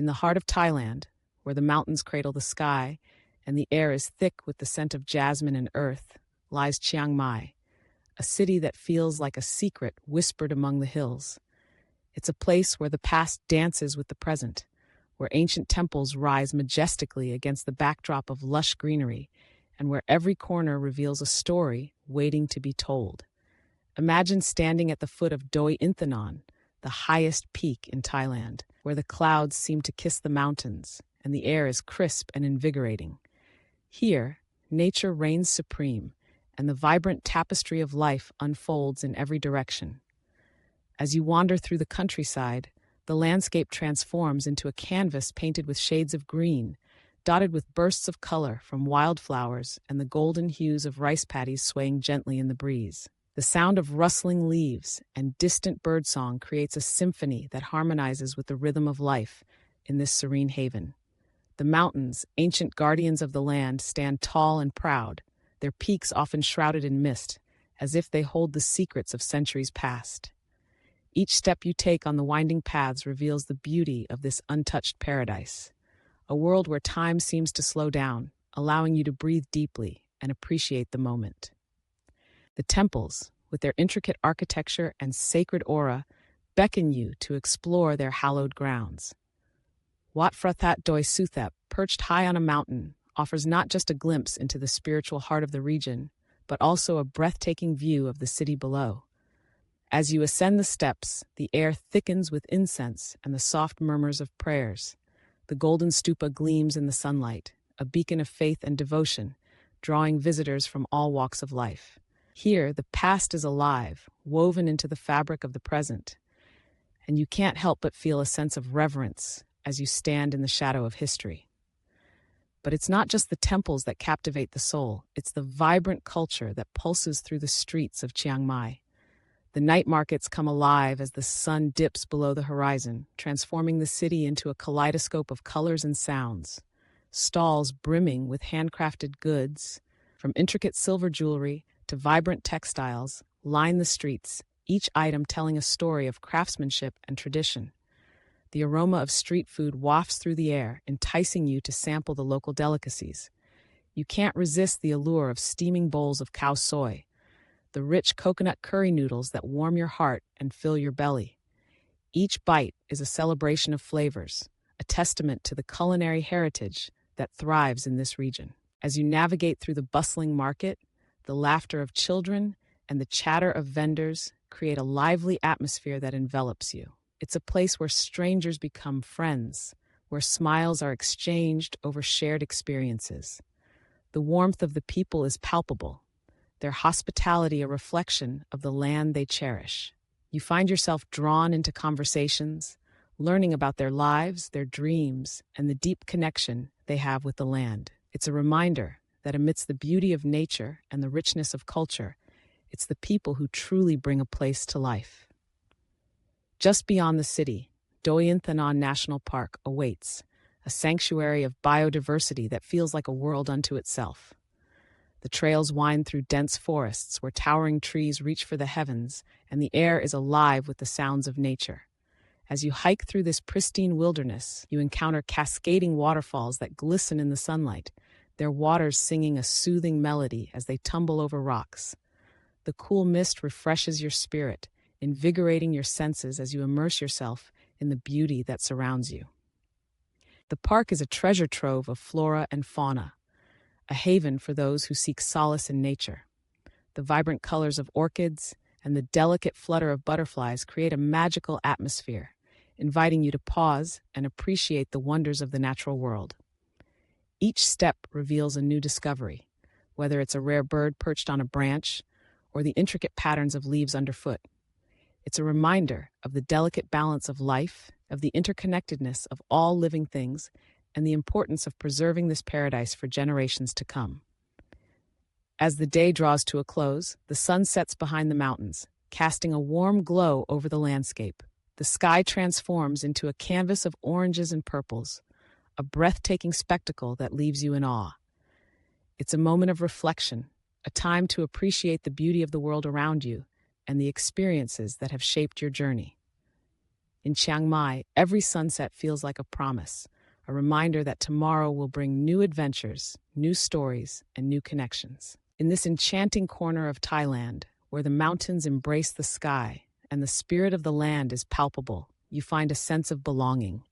In the heart of Thailand, where the mountains cradle the sky and the air is thick with the scent of jasmine and earth, lies Chiang Mai, a city that feels like a secret whispered among the hills. It's a place where the past dances with the present, where ancient temples rise majestically against the backdrop of lush greenery, and where every corner reveals a story waiting to be told. Imagine standing at the foot of Doi Inthanon, the highest peak in Thailand, where the clouds seem to kiss the mountains and the air is crisp and invigorating. Here, nature reigns supreme, and the vibrant tapestry of life unfolds in every direction. As you wander through the countryside, the landscape transforms into a canvas painted with shades of green, dotted with bursts of color from wildflowers and the golden hues of rice paddies swaying gently in the breeze. The sound of rustling leaves and distant birdsong creates a symphony that harmonizes with the rhythm of life in this serene haven. The mountains, ancient guardians of the land, stand tall and proud, their peaks often shrouded in mist, as if they hold the secrets of centuries past. Each step you take on the winding paths reveals the beauty of this untouched paradise, a world where time seems to slow down, allowing you to breathe deeply and appreciate the moment. The temples, with their intricate architecture and sacred aura, beckon you to explore their hallowed grounds. Wat Phra That Doi Suthep, perched high on a mountain, offers not just a glimpse into the spiritual heart of the region, but also a breathtaking view of the city below. As you ascend the steps, the air thickens with incense and the soft murmurs of prayers. The golden stupa gleams in the sunlight, a beacon of faith and devotion, drawing visitors from all walks of life. Here, the past is alive, woven into the fabric of the present, and you can't help but feel a sense of reverence as you stand in the shadow of history. But it's not just the temples that captivate the soul, it's the vibrant culture that pulses through the streets of Chiang Mai. The night markets come alive as the sun dips below the horizon, transforming the city into a kaleidoscope of colors and sounds. Stalls brimming with handcrafted goods, from intricate silver jewelry to vibrant textiles, line the streets, each item telling a story of craftsmanship and tradition. The aroma of street food wafts through the air, enticing you to sample the local delicacies. You can't resist the allure of steaming bowls of khao soi, the rich coconut curry noodles that warm your heart and fill your belly. Each bite is a celebration of flavors, a testament to the culinary heritage that thrives in this region. As you navigate through the bustling market, the laughter of children and the chatter of vendors create a lively atmosphere that envelops you. It's a place where strangers become friends, where smiles are exchanged over shared experiences. The warmth of the people is palpable, their hospitality a reflection of the land they cherish. You find yourself drawn into conversations, learning about their lives, their dreams, and the deep connection they have with the land. It's a reminder that amidst the beauty of nature and the richness of culture, it's the people who truly bring a place to life. Just beyond the city, Doi Inthanon National Park awaits, a sanctuary of biodiversity that feels like a world unto itself. The trails wind through dense forests where towering trees reach for the heavens, and the air is alive with the sounds of nature. As you hike through this pristine wilderness, you encounter cascading waterfalls that glisten in the sunlight, their waters singing a soothing melody as they tumble over rocks. The cool mist refreshes your spirit, invigorating your senses as you immerse yourself in the beauty that surrounds you. The park is a treasure trove of flora and fauna, a haven for those who seek solace in nature. The vibrant colors of orchids and the delicate flutter of butterflies create a magical atmosphere, inviting you to pause and appreciate the wonders of the natural world. Each step reveals a new discovery, whether it's a rare bird perched on a branch or the intricate patterns of leaves underfoot. It's a reminder of the delicate balance of life, of the interconnectedness of all living things, and the importance of preserving this paradise for generations to come. As the day draws to a close, the sun sets behind the mountains, casting a warm glow over the landscape. The sky transforms into a canvas of oranges and purples, a breathtaking spectacle that leaves you in awe. It's a moment of reflection, a time to appreciate the beauty of the world around you and the experiences that have shaped your journey. In Chiang Mai, every sunset feels like a promise, a reminder that tomorrow will bring new adventures, new stories, and new connections. In this enchanting corner of Thailand, where the mountains embrace the sky and the spirit of the land is palpable, you find a sense of belonging.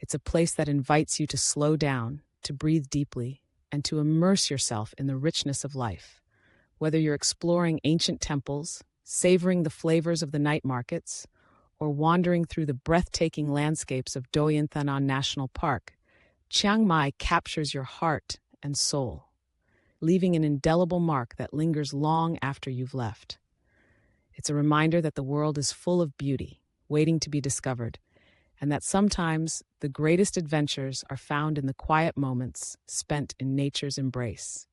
It's a place that invites you to slow down, to breathe deeply, and to immerse yourself in the richness of life. Whether you're exploring ancient temples, savoring the flavors of the night markets, or wandering through the breathtaking landscapes of Doi Inthanon National Park, Chiang Mai captures your heart and soul, leaving an indelible mark that lingers long after you've left. It's a reminder that the world is full of beauty, waiting to be discovered, and that sometimes the greatest adventures are found in the quiet moments spent in nature's embrace.